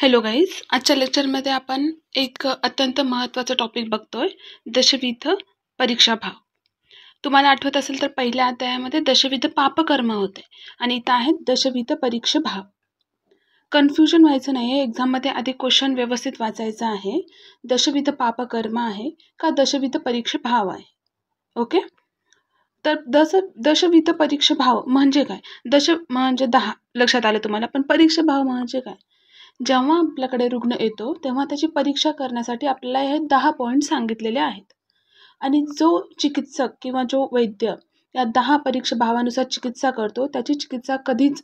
Hello guys, आजच्या लेक्चरमध्ये आपण एक अत्यंत महत्त्वाचा टॉपिक बघतोय, दशविध परीक्षा भाव. तुम्हाला आठवत असेल तर पहिल्या अध्यायामध्ये दशविध पापकर्म होते आणि इथं आहेत दशविध परीक्षा भाव. कन्फ्युजन व्हायचं नाही आहे, एक्झाममध्ये आधी क्वेश्चन व्यवस्थित वाचायचा आहे. दशविध पापकर्म आहे का दशविध परीक्षा भाव आहे? ओके. तर दशविध परीक्षा भाव म्हणजे काय? दश म्हणजे 10 लक्षात आलं तुम्हाला, पण परीक्षा भाव म्हणजे काय? जेव्हा आपल्याकडे रुग्ण येतो तेव्हा त्याची परीक्षा करण्यासाठी आपल्याला हे 10 पॉईंट सांगितलेले आहेत आणि जो चिकित्सक किंवा जो वैद्य या 10 परीक्षा भावानुसार चिकित्सा करतो त्याची चिकित्सा कधीच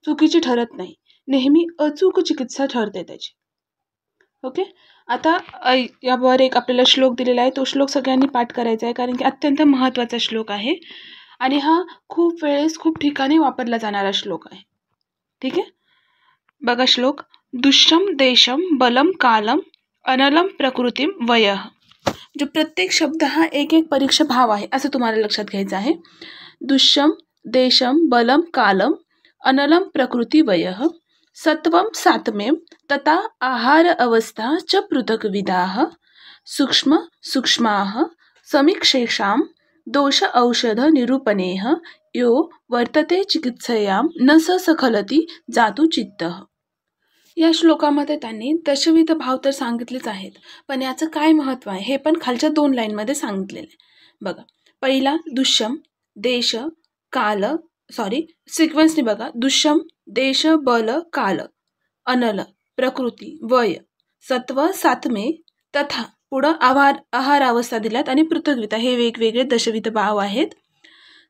चुकीची ठरत नाही, नेहमी अचूक चिकित्सा ठरते त्याची. ओके. आता यावर एक आपल्याला श्लोक दिलेला आहे, तो श्लोक सगळ्यांनी पाठ करायचा आहे कारण की अत्यंत महत्त्वाचा श्लोक आहे आणि हा खूप वेळेस खूप ठिकाणी वापरला जाणारा श्लोक आहे. ठीक आहे, बघा श्लोक. दुष्यम देशम बलम कालम अनलम प्रकृतीम वयः. जो प्रत्येक शब्द हा एक एक परीक्षा भाव आहे असं तुम्हाला लक्षात घ्यायचं आहे. दुष्यम देशम बलम कालम अनलम प्रकृती वयः सत्वम सातमें तथा आहार अवस्था च पृथक विधाः सूक्ष्म सूक्ष्माः समीक्षेषां दोष औषध निरूपणेः यो वर्तते चिकित्सयां न स सखलती जातु चित्तः. या श्लोकामध्ये त्यांनी दशविध भाव तर सांगितलेच आहेत, पण याचं काय महत्त्व आहे हे पण खालच्या 2 लाईनमध्ये सांगितलेलं आहे. बघा, पहिला दुष्यम देश काल सिक्वेन्सने बघा. दुष्यम देश बल काल अनल प्रकृती वय सत्व सातमे तथा पुढं आहार अवस्था दिल्यात आणि पृथकविधा, हे वेगवेगळे दशविध भाव आहेत.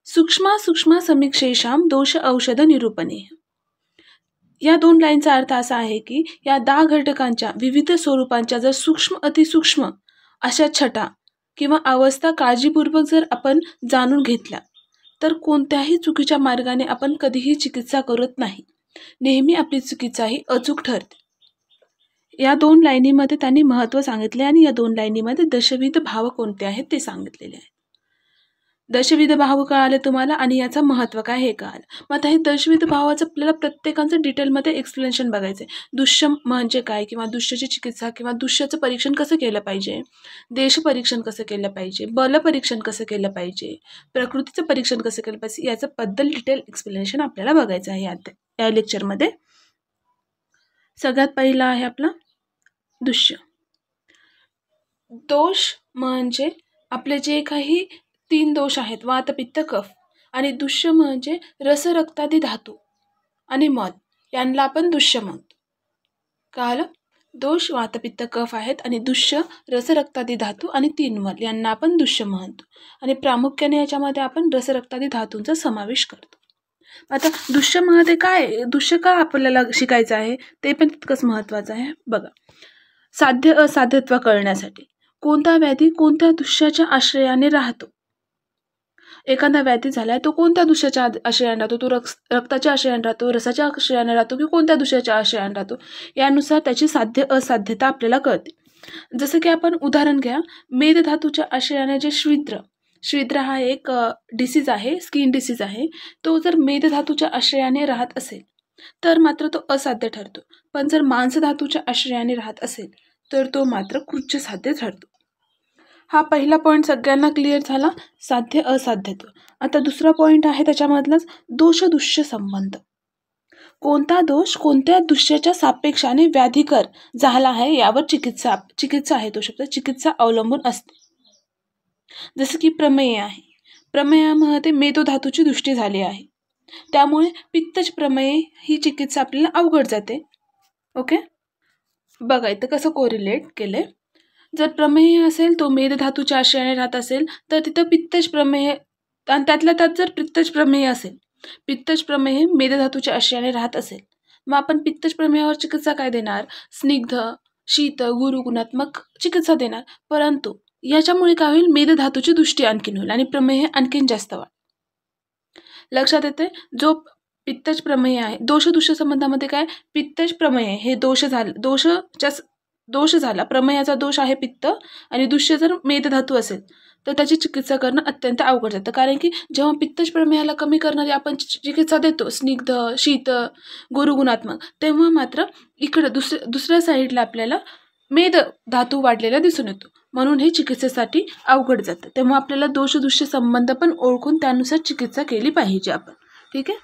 सूक्ष्म सूक्ष्म समीक्षेषाम दोष औषध निरूपणे. या 2 लाईनचा अर्थ असा आहे की या 10 घटकांच्या विविध स्वरूपांच्या जर सूक्ष्म अतिसूक्ष्म अशा छटा किंवा अवस्था काळजीपूर्वक जर आपण जाणून घेतल्या तर कोणत्याही चुकीच्या मार्गाने आपण कधीही चिकित्सा करत नाही, नेहमी आपली चिकित्सा ही अचूक ठरते. या 2 लाईनीमध्ये त्यांनी महत्त्व सांगितले आणि या 2 लाईनीमध्ये दशविध भाव कोणते आहेत ते सांगितलेले आहेत. दशविध भाव कळाले तुम्हाला आणि याचं महत्त्व काय हे कळालं. मग आता हे दशविध भावाचं आपल्याला प्रत्येकाचं डिटेलमध्ये एक्सप्लेनेशन बघायचं आहे. दुष्यम म्हणजे काय किंवा दुष्याची चिकित्सा किंवा दुष्याचं परीक्षण कसं केलं पाहिजे, देश परीक्षण कसं केलं पाहिजे, बल परीक्षण कसं केलं पाहिजे, प्रकृतीचं परीक्षण कसं केलं पाहिजे, याचं बद्दल डिटेल एक्सप्लेनेशन आपल्याला बघायचं आहे या लेक्चरमध्ये. सगळ्यात पहिला आहे आपला दुष्य. दोष म्हणजे आपले जे काही 3 दोष आहेत, वात पित्त कफ, आणि दुष्य म्हणजे रस रक्तादी धातू आणि मल, यांना आपण दुष्य म्हणतो. कळालं? दोष वात पित्त कफ आहेत आणि दुष्य रस रक्तादी धातू आणि 3 मल, यांना आपण दुष्य म्हणतो आणि प्रामुख्याने याच्यामध्ये आपण रस रक्तादी धातूंचा समावेश करतो. आता दुष्यमध्ये काय, दुष्य का आपल्याला शिकायचं आहे ते पण तितकंच महत्त्वाचं आहे. बघा, साध्य असाध्यत्व कळण्यासाठी कोणता व्याधी कोणत्या दुष्याच्या आश्रयाने राहतो. एखादा व्याधी झालाय तो कोणत्या दुष्याच्या आश्रयाने राहतो, तो रक्ताच्या आश्रयाने राहतो, रसाच्या आश्रयाने राहतो की कोणत्या दुष्याच्या आश्रयाने राहतो, यानुसार त्याची साध्य असाध्यता आपल्याला कळते. जसं की आपण उदाहरण घ्या, मेदधातूच्या आश्रयाने जे श्विद्र हा एक डिसीज आहे, स्किन डिसीज आहे. तो जर मेदधातूच्या आश्रयाने राहत असेल तर मात्र तो असाध्य ठरतो, पण जर मांसधातूच्या आश्रयाने राहत असेल तर तो मात्र कृच्छ साध्य ठरतो. हा पहिला पॉईंट सगळ्यांना क्लिअर झाला, साध्य असाध्यत्व. आता दुसरा पॉईंट आहे त्याच्यामधलाच दोष दुष्य संबंध. कोणता दोष कोणत्या दुष्याच्या सापेक्षाने व्याधिकर झाला आहे यावर चिकित्सा आहे, तो शब्द चिकित्सा अवलंबून असते. जसं की प्रमेय आहे, प्रमेयामध्ये मेदोधातूची दृष्टी झाली आहे, त्यामुळे पित्तज प्रमेय ही चिकित्सा आपल्याला अवघड जाते. ओके, बघा इथं कसं कोरिलेट केलंय. जर प्रमेय असेल तो मेदधातूच्या आश्रयाने राहत असेल तर तिथं पित्तज प्रमेय, आणि त्यातल्या त्यात जर पित्तज प्रमेय असेल, पित्तज प्रमेय मेदधातूच्या आश्रयाने राहत असेल, मग आपण पित्तज प्रमेयावर चिकित्सा काय देणार, स्निग्ध शीत गुरुगुणात्मक चिकित्सा देणार. परंतु याच्यामुळे काय होईल, मेदधातूची दृष्टी आणखीन होईल आणि प्रमेय आणखीन जास्त वाढ. लक्षात येते, जो पित्तज प्रमेय आहे, दोष दुष्य संबंधामध्ये काय, पित्तज प्रमेय हे दोष झाला, प्रमेयाचा दोष आहे पित्त आणि दुष्य जर मेदधातू असेल तर त्याची चिकित्सा करणं अत्यंत अवघड जातं. कारण की जेव्हा पित्तज प्रमेहाला कमी करणारी आपण चिकित्सा देतो, स्निग्ध, शीत, गुरुगुणात्मक, तेव्हा मात्र इकडं दुसऱ्या साईडला आपल्याला मेद धातू वाढलेला दिसून येतो. म्हणून हे चिकित्सेसाठी अवघड जातं. तेव्हा आपल्याला दोषदुष्य संबंध पण ओळखून त्यानुसार चिकित्सा केली पाहिजे आपण. ठीक आहे.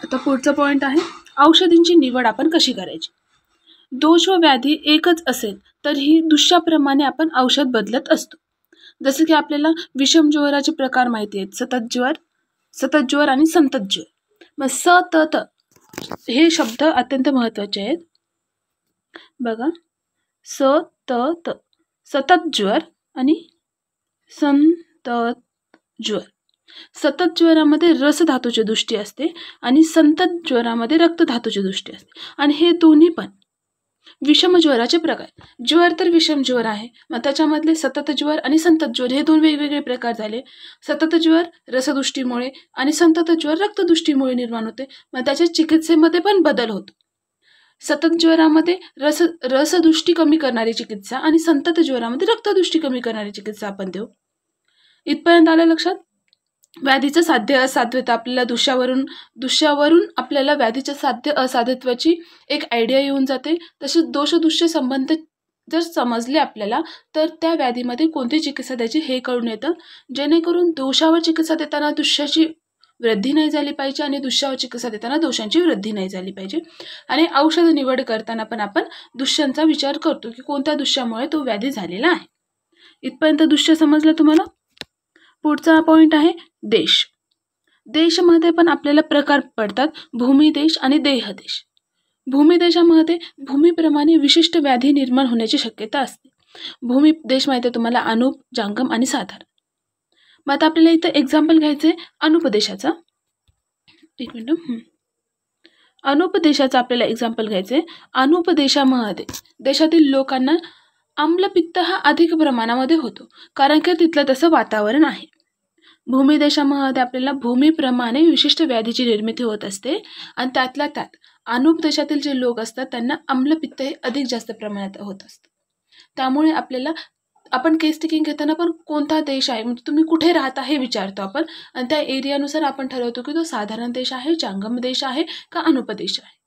आता पुढचा पॉईंट आहे औषधींची निवड आपण कशी करायची. दोष व व्याधी एकच असेल तरीही दुष्याप्रमाणे आपण औषध बदलत असतो. जसं की आपल्याला विषम ज्वराचे प्रकार माहिती आहेत, सतत ज्वर आणि संतत ज्वर. मग सतत हे शब्द अत्यंत महत्त्वाचे आहेत. बघा, सतत ज्वर आणि संतत ज्वर. सतत ज्वरामध्ये रसधातूची दृष्टी असते आणि संतत ज्वरामध्ये रक्तधातूची दृष्टी असते. आणि हे दोन्ही पण विषम ज्वराचे प्रकार. ज्वर तर विषम ज्वर आहे, मग त्याच्यामधले सतत ज्वर आणि संतत ज्वर हे दोन वेगवेगळे प्रकार झाले. सतत ज्वर रसदृष्टीमुळे आणि संतत ज्वर रक्तदृष्टीमुळे निर्माण होते. मग त्याच्या चिकित्सेमध्ये पण बदल होतो. सतत ज्वरामध्ये रसदृष्टी कमी करणारी चिकित्सा आणि संतत ज्वरामध्ये रक्तदृष्टी कमी करणारी चिकित्सा आपण देऊ. इथपर्यंत आलं लक्षात. व्याधीचं साध्य असाध्यता आपल्याला दुष्यावरून आपल्याला व्याधीच्या साध्य असाध्यत्वाची एक आयडिया येऊन जाते. तसेच दोषदुष्य संबंध जर समजले आपल्याला तर त्या व्याधीमध्ये कोणती चिकित्सा द्यायची हे कळून येतं. जेणेकरून दोषावर चिकित्सा देताना दुष्याची वृद्धी नाही झाली पाहिजे आणि दुष्यावर चिकित्सा देताना दोषांची वृद्धी नाही झाली पाहिजे. आणि औषध निवड करताना पण आपण दुष्यांचा विचार करतो की कोणत्या दुष्यामुळे तो व्याधी झालेला आहे. इथपर्यंत दुष्य समजलं तुम्हाला. पुढचा पॉईंट आहे देश. देशमध्ये पण आपल्याला प्रकार पडतात, भूमिदेश आणि देहदेश. भूमिदेशामध्ये भूमीप्रमाणे विशिष्ट व्याधी निर्माण होण्याची शक्यता असते. भूमिदेश माहिती आहे तुम्हाला, अनुप, जांगम आणि साधारण. मग आता आपल्याला इथं एक्झाम्पल घ्यायचं आहे अनुपदेशाचा. एक मिनिट. अनुपदेशाचा आपल्याला एक्झाम्पल घ्यायचं आहे. अनुपदेशामध्ये देशातील लोकांना आम्लपित्त हा अधिक प्रमाणामध्ये होतो, कारण की तिथलं तसं वातावरण आहे. भूमिदेशामध्ये आपल्याला भूमीप्रमाणे विशिष्ट व्याधीची निर्मिती होत असते आणि त्यातल्या त्यात अनुप देशातील जे लोक असतात त्यांना आम्लपित्त हे अधिक जास्त प्रमाणात होत असतं. त्यामुळे आपल्याला आपण केस टेकिंग घेताना पण कोणता देश आहे म्हणजे तुम्ही कुठे राहता हे विचारतो आपण आणि त्या एरियानुसार आपण ठरवतो की तो साधारण देश आहे, जांगम देश आहे का अनुपदेश आहे.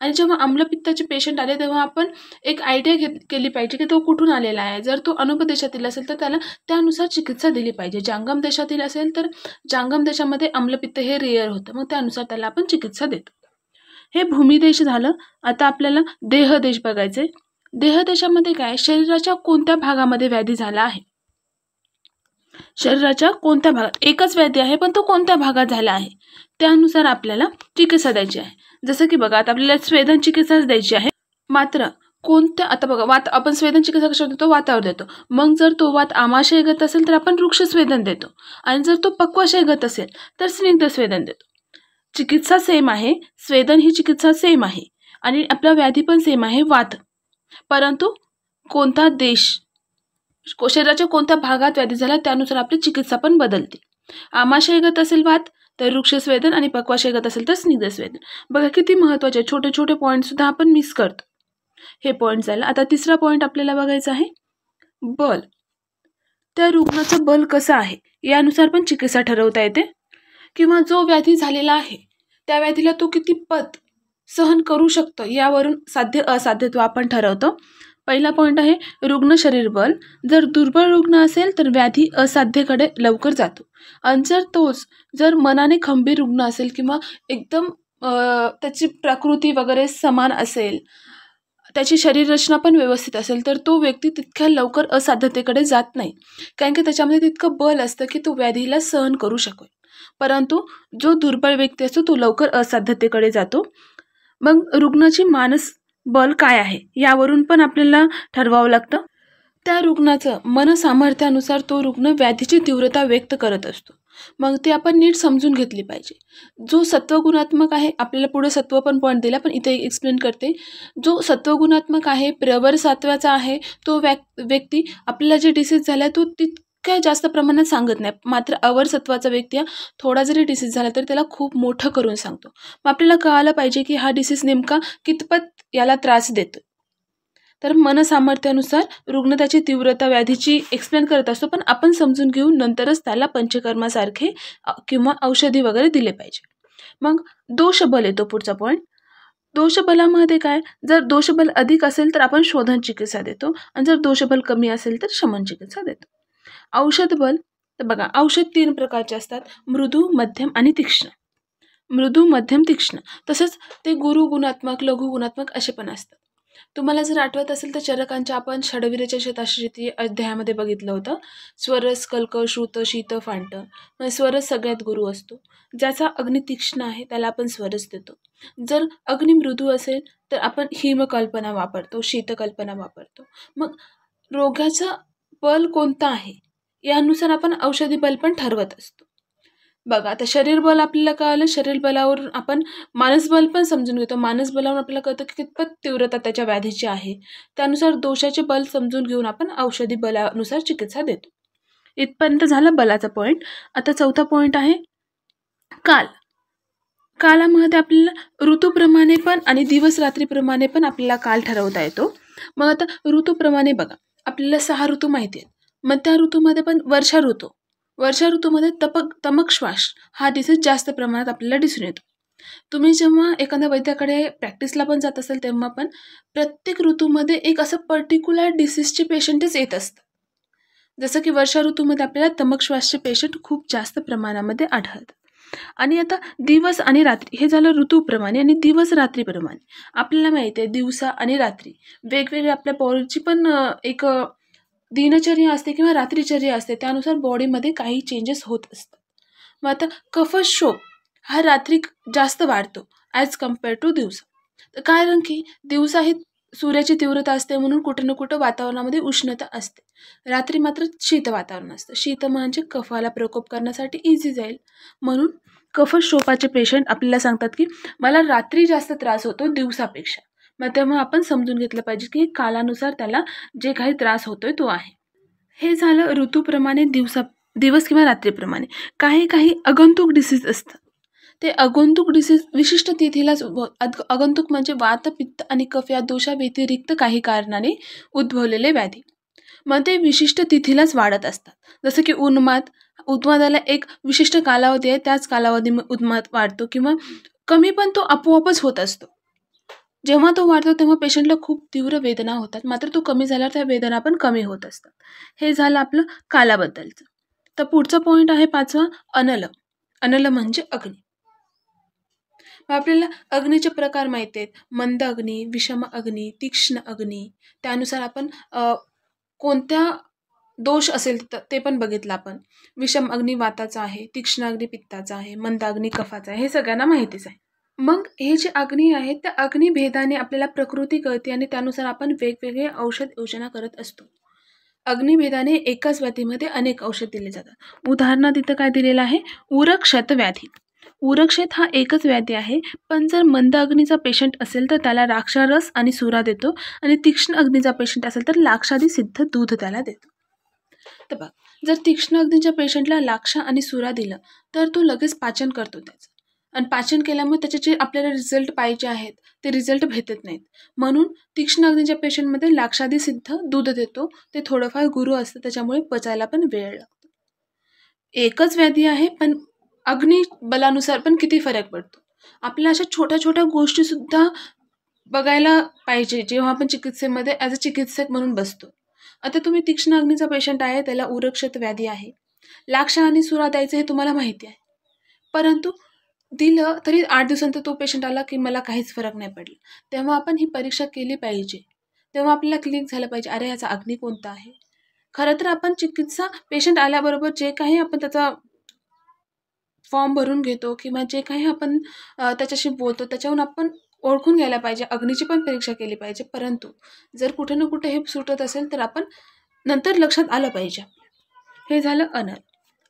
आणि जेव्हा आम्लपित्ताचे पेशंट आले तेव्हा आपण एक आयडिया केली पाहिजे की तो कुठून आलेला आहे. जर तो अनुपदेशातील असेल तर त्याला त्यानुसार चिकित्सा दिली पाहिजे. जांगम देशातील असेल तर जांगम देशामध्ये आम्लपित्त हे रेअर होतं, मग त्यानुसार त्याला आपण चिकित्सा देतो. हे भूमिदेश झालं. आता आपल्याला देहदेश बघायचं आहे. देहदेशामध्ये काय, शरीराच्या कोणत्या भागामध्ये व्याधी झाला आहे, शरीराच्या कोणत्या भागात एकच व्याधी आहे पण तो कोणत्या भागात झाला आहे त्यानुसार आपल्याला चिकित्सा द्यायची आहे. जसं की बघा, आता आपल्याला स्वेदन चिकित्साच द्यायची आहे. मात्र कोणत्या, आता बघा वात, आपण स्वेदन चिकित्सा कशावर देतो, वातावर देतो. मग जर तो वात आमाशयगत असेल तर आपण वृक्ष स्वेदन देतो आणि जर तो पक्वाशयगत असेल तर स्निग्ध स्वेदन देतो. चिकित्सा सेम आहे, स्वेदन ही चिकित्सा सेम आहे आणि आपला व्याधी पण सेम आहे, वात. परंतु कोणता देश, शरीराच्या कोणत्या भागात व्याधी झाला त्यानुसार आपली चिकित्सा पण बदलते. आमाशयगत असेल वात तर वृक्षस्वेदन आणि पक्वाशयगत असेल तर स्निग्ध स्वेदन. बघा किती महत्त्वाचे छोटे छोटे पॉईंट सुद्धा आपण मिस करतो. हे पॉईंट झालं. आता तिसरा पॉईंट आपल्याला बघायचा आहे बल. त्या रुग्णाचं बल कसं आहे यानुसार पण चिकित्सा ठरवता येते. किंवा जो व्याधी झालेला आहे त्या व्याधीला तो कितीपत सहन करू शकतो यावरून साध्य असाध्यत्व आपण ठरवतो. पहिला पॉईंट आहे रुग्ण शरीर बल. जर दुर्बल रुग्ण असेल तर व्याधी असाध्यकडे लवकर जातो आणि जर मनाने खंबीर रुग्ण असेल किंवा एकदम त्याची प्रकृती वगैरे समान असेल, त्याची शरीर रचना पण व्यवस्थित असेल तर तो व्यक्ती तितक्या लवकर असाध्यतेकडे जात नाही, कारण की त्याच्यामध्ये तितकं बल असतं की तो व्याधीला सहन करू शकेल. परंतु जो दुर्बल व्यक्ती असतो तो लवकर असाध्यतेकडे जातो. मग रुग्णाची मानस बल काय आहे यावरून पण आपल्याला ठरवावं लागतं. त्या रुग्णाचं मनसामर्थ्यानुसार तो रुग्ण व्याधीची तीव्रता व्यक्त करत असतो. मग ते आपण नीट समजून घेतली पाहिजे. जो सत्वगुणात्मक आहे, आपल्याला पुढे सत्व पण पॉईंट दिला पण इथे एक्सप्लेन करते. जो सत्वगुणात्मक आहे, प्रवर सात्वाचा आहे, तो व्यक्ती आपल्याला जे डिसीज झाला तो तितक्या जास्त प्रमाणात सांगत नाही. मात्र अवर सत्वाचा व्यक्ती थोडा जरी डिसीज झाला तर त्याला खूप मोठं करून सांगतो. मग आपल्याला कळायला पाहिजे की हा डिसीज नेमका कितपत याला त्रास देतो. तर मनसामर्थ्यानुसार रुग्ण त्याची तीव्रता व्याधीची एक्सप्लेन करत असतो, पण आपण समजून घेऊन नंतरच त्याला पंचकर्मासारखे किंवा औषधी वगैरे दिले पाहिजे. मग दोषबल येतो पुढचा पॉईंट. दोषबलामध्ये काय, जर दोषबल अधिक असेल तर आपण शोधन चिकित्सा देतो आणि जर दोषबल कमी असेल तर शमन चिकित्सा देतो. औषध बल, तर बघा औषध 3 प्रकारचे असतात, मृदू, मध्यम आणि तीक्ष्ण. मृदू, मध्यम, तीक्ष्ण. तसंच ते गुरु गुणात्मक, लघु गुणात्मक असे पण असतात. तुम्हाला जर आठवत असेल तर चरकांच्या आपण षडवीर्याच्या शताश्रुती अध्यायामध्ये बघितलं होतं. स्वरस, कल्क, श्रुत, शीत, फांट. मग स्वरस सगळ्यात गुरु असतो. ज्याचा अग्नी तीक्ष्ण आहे त्याला आपण स्वरस देतो. जर अग्नी मृदू असेल तर आपण हिमकल्पना वापरतो, शीतकल्पना वापरतो. मग रोगाचा बल कोणता आहे यानुसार आपण औषधी बल पण ठरवत असतो. बघा आता शरीर बल आपल्याला कळलं, शरीर बलावरून आपण मानसबल पण समजून घेतो. मानसबलावरून आपल्याला कळतं की कितपत तीव्रता त्याच्या व्याधीची आहे. त्यानुसार दोषाचे बल समजून घेऊन आपण औषधी बलानुसार चिकित्सा देतो. इथपर्यंत झालं बलाचा पॉईंट. आता चौथा पॉईंट आहे काल. कालामध्ये आपल्याला ऋतूप्रमाणे पण आणि दिवस रात्रीप्रमाणे पण आपल्याला काल ठरवता येतो. मग आता ऋतूप्रमाणे बघा, आपल्याला 6 ऋतू माहिती आहेत. मग त्या ऋतूमध्ये पण वर्षा ऋतूमध्ये तमक श्वास हा डिसीज जास्त प्रमाणात आपल्याला दिसून येतो. तुम्ही जेव्हा एखाद्या वैद्याकडे प्रॅक्टिसला पण जात असाल तेव्हा पण प्रत्येक ऋतूमध्ये एक असं पर्टिक्युलर डिसीजचे पेशंटच येत असतात. जसं की वर्षा ऋतूमध्ये आपल्याला तमक श्वासचे पेशंट खूप जास्त प्रमाणामध्ये आढळतात. आणि आता दिवस आणि रात्री हे झालं ऋतूप्रमाणे. आणि दिवस रात्रीप्रमाणे आपल्याला माहिती आहे दिवसा आणि रात्री वेगवेगळे आपल्या बॉडीची पण एक दिनचर्या असते किंवा रात्रीचर्या असते, त्यानुसार बॉडीमध्ये काही चेंजेस होत असतात. मग आता कफशोथ हा रात्री जास्त वाढतो ॲज कम्पेअर टू दिवसा. तर कारण की दिवसा ही सूर्याची तीव्रता असते म्हणून कुठं ना कुठं वातावरणामध्ये उष्णता असते, रात्री मात्र शीत वातावरण असतं. शीत म्हणजे कफाला प्रकोप करण्यासाठी इझी जाईल, म्हणून कफशोथाचे पेशंट आपल्याला सांगतात की मला रात्री जास्त त्रास होतो दिवसापेक्षा. मग तेव्हा आपण समजून घेतलं पाहिजे की कालानुसार त्याला जे काही त्रास होतोय तो आहे. हे झालं ऋतूप्रमाणे, दिवस किंवा रात्रीप्रमाणे. काही आगंतुक डिसीज असतात. ते आगंतुक डिसीज विशिष्ट तिथीलाच आगंतुक म्हणजे वात, पित्त आणि कफ या दोषाव्यतिरिक्त काही कारणाने उद्भवलेले व्याधी. मग ते विशिष्ट तिथीलाच वाढत असतात. जसं की उन्मादाला एक विशिष्ट कालावधी आहे, त्याच कालावधीमध्ये उन्माद वाढतो किंवा कमी, पण तो आपोआपच होत असतो. जेव्हा तो वाढतो तेव्हा पेशंटला खूप तीव्र वेदना होतात, मात्र तो कमी झाल्यावर त्या वेदना पण कमी होत असतात. हे झालं आपलं कालाबद्दलचं. तर पुढचा पॉईंट आहे 5वा अनल. अनल म्हणजे अग्नी. मग आपल्याला अग्नीचे प्रकार माहिती आहेत, मंद अग्नी, विषम अग्नी, तीक्ष्ण अग्नी. त्यानुसार आपण कोणत्या दोष असेल ते पण बघितलं आपण. विषम अग्नी वाताचा आहे, तीक्ष्ण अग्नी पित्ताचा आहे, मंद अग्नी कफाचा आहे, हे सगळ्यांना माहितीच आहे. मग हे जे अग्नी आहेत त्या अग्निभेदाने आपल्याला प्रकृती कळते आणि त्यानुसार आपण वेगवेगळे औषध योजना करत असतो. अग्निभेदाने एकाच व्याधीमध्ये अनेक औषध दिले जातात. उदाहरणार्थ इथं काय दिलेलं आहे, उरक्षत व्याधी. उरक्षत हा एकच व्याधी आहे, पण जर मंद अग्नीचा पेशंट असेल तर त्याला राक्षारस आणि सुरा देतो आणि तीक्ष्ण अग्नीचा पेशंट असेल तर लाक्षादी सिद्ध दूध त्याला देतो. तर बघ, जर तीक्ष्ण अग्नीच्या पेशंटला लाक्षा आणि सुरा दिलं तर तो लगेच पाचन करतो त्याचं, आणि पाचन केल्यामुळे त्याचे जे आपल्याला रिझल्ट पाहिजे आहेत ते रिझल्ट भेटत नाहीत. म्हणून तीक्ष्ण अग्नीच्या पेशंटमध्ये लाक्षादी सिद्ध दूध देतो. ते थोडंफार गुरु असतं, त्याच्यामुळे पचायला पण वेळ लागतो. एकच व्याधी आहे पण अग्नी बलानुसार पण किती फरक पडतो. आपल्या अशा छोट्या छोट्या गोष्टीसुद्धा बघायला पाहिजे जेव्हा आपण चिकित्सेमध्ये ॲज अ चिकित्सक म्हणून बसतो. आता तुम्ही तीक्ष्ण अग्नीचा पेशंट आहे, त्याला उरक्षत व्याधी आहे, लाक्षा आणि सुरा द्यायचं हे तुम्हाला माहिती आहे, परंतु दिलं तरी 8 दिवसांतर तो पेशंट आला की मला काहीच फरक नाही पडला. तेव्हा आपण ही परीक्षा केली पाहिजे. तेव्हा आपल्याला क्लिक झालं पाहिजे, अरे याचा अग्नी कोणता आहे. खरं तर आपण चिकित्सा पेशंट आल्याबरोबर जे काही आपण त्याचा फॉर्म भरून घेतो किंवा जे काही आपण त्याच्याशी बोलतो त्याच्याहून आपण ओळखून घ्यायला पाहिजे, अग्नीची पण परीक्षा केली पाहिजे. परंतु जर कुठे ना कुठे हे सुटत असेल तर आपण नंतर लक्षात आलं पाहिजे. हे झालं अनल.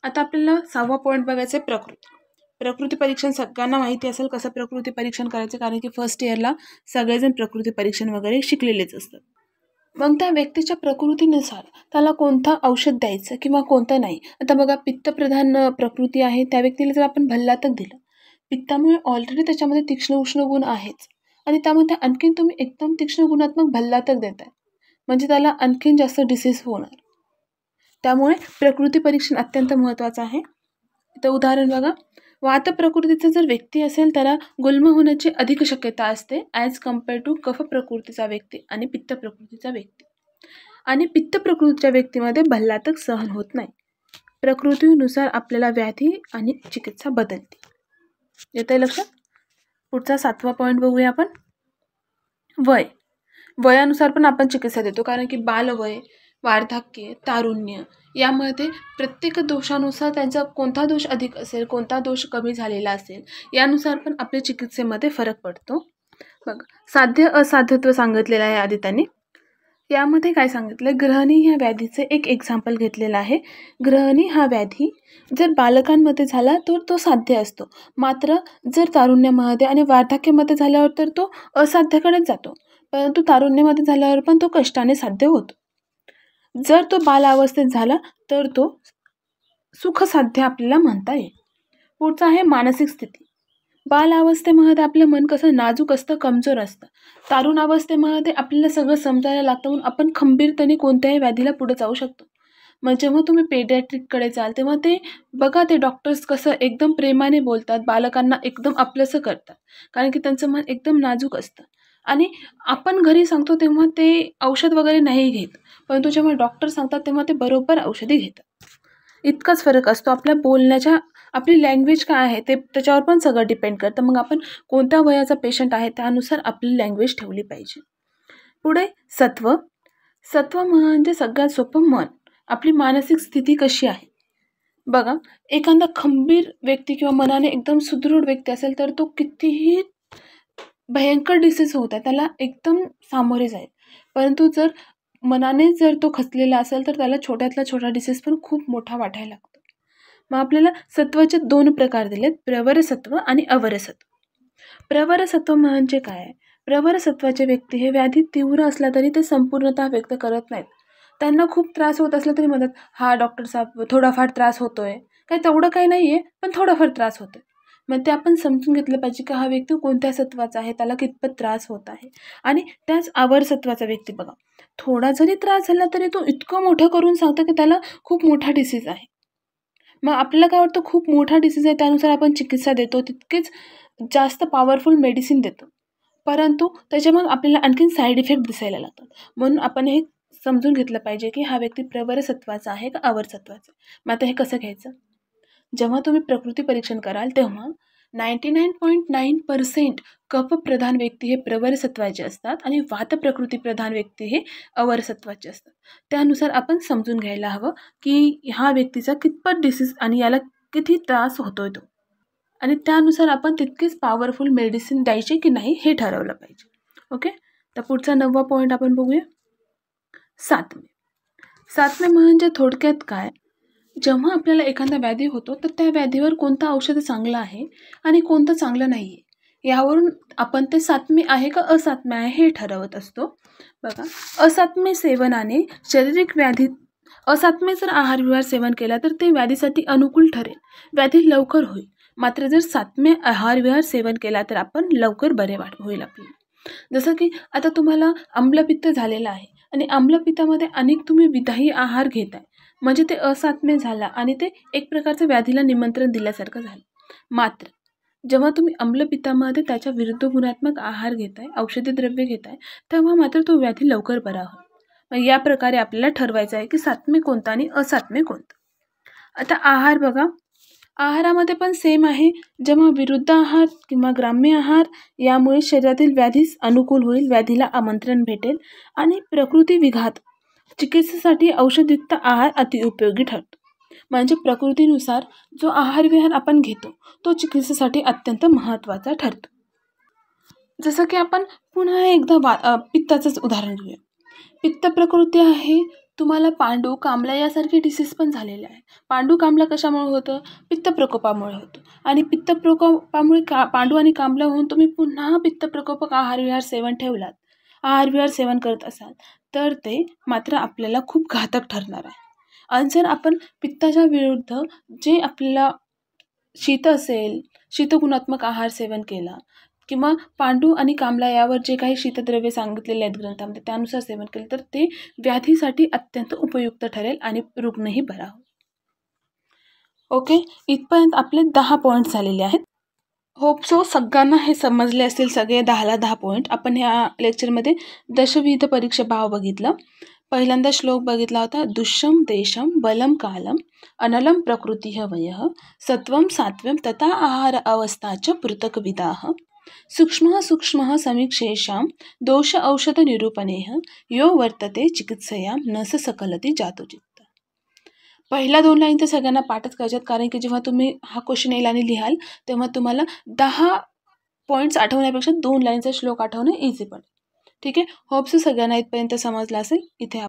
आता आपल्याला 6वा पॉईंट बघायचं आहे प्रकृती. प्रकृती परीक्षण सगळ्यांना माहिती असेल कसं प्रकृती परीक्षण करायचं, कारण की फर्स्ट इयरला सगळेजण प्रकृती परीक्षण वगैरे शिकलेलेच असतात. मग त्या व्यक्तीच्या प्रकृतीनुसार त्याला कोणतं औषध द्यायचं किंवा कोणतं नाही. आता बघा, पित्तप्रधान प्रकृती आहे त्या व्यक्तीला जर आपण भल्लातक दिलं, पित्तामुळे ऑलरेडी त्याच्यामध्ये तीक्ष्ण उष्ण गुण आहेच आणि त्यामध्ये आणखीन तुम्ही एकदम तीक्ष्ण गुणात्मक भल्लातक देताय, म्हणजे त्याला आणखीन जास्त डिसीज होणार. त्यामुळे प्रकृती परीक्षण अत्यंत महत्त्वाचं आहे. तर उदाहरण बघा, वात प्रकृतीचा जर व्यक्ती असेल त्याला गुल्म होण्याची अधिक शक्यता असते ॲज कम्पेअर टू कफ प्रकृतीचा व्यक्ती आणि पित्त प्रकृतीचा व्यक्ती. आणि पित्त प्रकृतीच्या व्यक्तीमध्ये भल्लातक सहन होत नाही. प्रकृतीनुसार आपल्याला व्याधी आणि चिकित्सा बदलते. येतंय लक्षात? पुढचा 7वा पॉईंट बघूया आपण. वयानुसार पण आपण चिकित्सा देतो, कारण की बालवय, वार्धक्य, तारुण्य यामध्ये प्रत्येक दोषानुसार त्यांचा कोणता दोष अधिक असेल, कोणता दोष कमी झालेला असेल, यानुसार पण आपल्या चिकित्सेमध्ये फरक पडतो. बघ, साध्य असाध्यत्व सांगितलेलं आहे आधी त्यांनी. यामध्ये काय सांगितलं, ग्रहणी ह्या व्याधीचे एक एक्झाम्पल घेतलेलं आहे. ग्रहणी हा व्याधी जर बालकांमध्ये झाला तर तो साध्य असतो, मात्र जर तारुण्यामध्ये आणि वार्धक्यामध्ये झाल्यावर तर तो असाध्याकडेच जातो, परंतु तारुण्यामध्ये झाल्यावर पण तो कष्टाने साध्य होतो. जर तो बालावस्थेत झाला तर तो सुखसाध्य आपल्याला म्हणता येईल. पुढचा आहे मानसिक स्थिती. बालावस्थेमध्ये आपलं मन कसं नाजूक असतं, कमजोर असतं. तारुण अवस्थेमध्ये आपल्याला सगळं समजायला लागतं, म्हणून आपण खंबीरपणे कोणत्याही व्याधीला पुढे जाऊ शकतो. मग जेव्हा तुम्ही पेडियाट्रिककडे जाल तेव्हा ते बघा, ते डॉक्टर्स कसं एकदम प्रेमाने बोलतात, बालकांना एकदम आपलंसं करतात, कारण की त्यांचं मन एकदम नाजूक असतं. आणि आपण घरी सांगतो तेव्हा ते औषध वगैरे नाही घेत, परंतु जेव्हा डॉक्टर सांगतात तेव्हा ते बरोबर औषधी घेतात. इतकाच फरक असतो. आपल्या बोलण्याच्या, आपली लँग्वेज काय आहे ते त्याच्यावर पण सगळं डिपेंड करतं. मग आपण कोणत्या वयाचा पेशंट आहे त्यानुसार आपली लँग्वेज ठेवली पाहिजे. पुढे सत्व म्हणजे सगळ्यात सोपं मन. आपली मानसिक स्थिती कशी आहे बघा. एखादा खंबीर व्यक्ती किंवा मनाने एकदम सुदृढ व्यक्ती असेल तर तो कितीही भयंकर डिसीज होत आहे त्याला एकदम सामोरे जाईल, परंतु जर मनाने जर तो खचलेला असेल तर त्याला छोट्यातला छोटा डिसीज पण खूप मोठा वाटायला लागतो. मग आपल्याला सत्वाचे 2 प्रकार दिलेत, प्रवरसत्व आणि अवरसत्व. प्रवरसत्व म्हणजे काय? प्रवरसत्वाचे व्यक्ती हे व्याधी तीव्र असला तरी ते संपूर्णतः व्यक्त करत नाहीत. त्यांना खूप त्रास होत असला तरी म्हणतात, हा डॉक्टर साहेब थोडाफार त्रास होतोय, काही तेवढं काही नाही आहे पण थोडाफार त्रास होतोय. मग ते आपण समजून घेतलं पाहिजे की हा व्यक्ती कोणत्या सत्वाचा आहे, त्याला कितपत त्रास होत आहे. आणि त्याच अवरसत्वाचा व्यक्ती बघा, थोडा जरी त्रास झाला तरी तो इतकं मोठं करून सांगतो की त्याला खूप मोठा डिसीज आहे. मग आपल्याला काय वाटतं, खूप मोठा डिसीज आहे त्यानुसार आपण चिकित्सा देतो, तितकेच जास्त पॉवरफुल मेडिसिन देतो, परंतु त्याच्या मग आपल्याला आणखीन साईड इफेक्ट दिसायला लागतात. म्हणून आपण हे समजून घेतलं पाहिजे की हा व्यक्ती प्रवरसत्वाचा आहे का अवरसत्वाचा. मग आता हे कसं घ्यायचं? जेव्हा तुम्ही प्रकृती परीक्षण कराल तेव्हा 99.9% कफप्रधान व्यक्ती हे प्रवरसत्वाचे असतात आणि वात प्रकृती प्रधान व्यक्ती हे अवरसत्वाचे असतात. त्यानुसार आपण समजून घ्यायला हवं की हा व्यक्तीचा कितपत डिसीज आणि याला किती त्रास होतोय तो, आणि त्यानुसार आपण तितकीच पॉवरफुल मेडिसिन द्यायची की नाही हे ठरवलं पाहिजे. ओके. तर पुढचा 9वा पॉईंट आपण बघूया. सातवे म्हणजे थोडक्यात काय, जेव्हा आपल्याला एखादा व्याधी होतो तर त्या व्याधीवर कोणतं औषध चांगलं आहे आणि कोणतं चांगलं नाही आहे यावरून आपण ते सात्म्य आहे का असात्म्य आहे हे ठरवत असतो. बघा, असात्म्य सेवनाने शारीरिक व्याधी, असात्म्य जर आहार विहार सेवन केला तर ते व्याधीसाठी अनुकूल ठरेल, व्याधी लवकर होईल. मात्र जर सात्म्य आहार विहार सेवन केला तर आपण लवकर बरे होईल आपल्याला. जसं की आता तुम्हाला आम्लपित्त झालेलं आहे आणि आम्लपित्तामध्ये अनेक तुम्ही विधायी आहार घेताय, म्हणजे ते असात्म्य झाला आणि ते एक प्रकारचं व्याधीला निमंत्रण दिल्यासारखं झालं. मात्र जेव्हा तुम्ही आम्लपित्तामध्ये त्याच्या विरुद्ध गुणात्मक आहार घेताय, औषधी द्रव्य घेताय, तेव्हा मात्र तो व्याधी लवकर बरा होईल. मग या प्रकारे आपल्याला ठरवायचं आहे की सात्म्य कोणतं आणि असात्म्य कोणतं. आता आहार बघा, आहारामध्ये पण सेम आहे. जेव्हा विरुद्ध आहार किंवा ग्राम्य आहार यामुळे शरीरातील व्याधीस अनुकूल होईल, व्याधीला आमंत्रण भेटेल आणि प्रकृती विघात चिकित्सेसाठी औषधयुक्त आहार अतिउपयोगी ठरतो. म्हणजे प्रकृतीनुसार जो आहार विहार आपण घेतो तो चिकित्सेसाठी अत्यंत महत्त्वाचा ठरतो. जसं की आपण पुन्हा एकदा पित्ताचंच उदाहरण घेऊया. पित्त प्रकृती आहे, तुम्हाला पांडू कामला यासारखे डिसीज पण झालेले आहे. पांडू कामला कशामुळे होतं? पित्त प्रकोपामुळे होतं. आणि पित्त प्रकोपामुळे पांडू आणि कामला होऊन तुम्ही पुन्हा पित्त प्रकोपक आहार विहार सेवन ठेवलात, आहार विहार सेवन करत असाल तर ते मात्र आपल्याला खूप घातक ठरणार आहे. आणि जर आपण पित्ताच्या विरुद्ध जे आपल्याला शीत असेल, शीतगुणात्मक आहार सेवन केला किंवा पांडू आणि कामला यावर जे काही शीतद्रव्ये सांगितलेले आहेत ग्रंथामध्ये त्यानुसार सेवन केले तर ते व्याधीसाठी अत्यंत उपयुक्त ठरेल आणि रुग्णही बरा होईल. ओके, इथपर्यंत आपले 10 पॉईंट झालेले आहेत. होप सो सगळ्यांना हे समजले असतील, सगळे 10ला 10 पॉईंट. आपण ह्या लेक्चरमध्ये दशविध परीक्षा भाव बघितलं. पहिल्यांदा श्लोक बघितला होता, दुष्यम देशम बलम कालम अनलम प्रकृती वयः सत्वम सात्वम तथा आहार अवस्थाच पृथक्विदाः सूक्ष्म सूक्ष्म समीक्षेषां दोष औषध निरूपणेः यो वर्तते चिकित्सयां न स सकलती जातोचित्त. पहिल्या 2 लाईन तर सगळ्यांना पाठच करायच्यात, कारण की जेव्हा तुम्ही हा क्वेश्चन येईल आणि लिहाल तेव्हा तुम्हाला 10 पॉईंट्स आठवण्यापेक्षा 2 लाईनचा श्लोक आठवणं इझी पडेल. ठीक आहे, होप्स सगळ्यांना इथपर्यंत समजलं असेल. इथे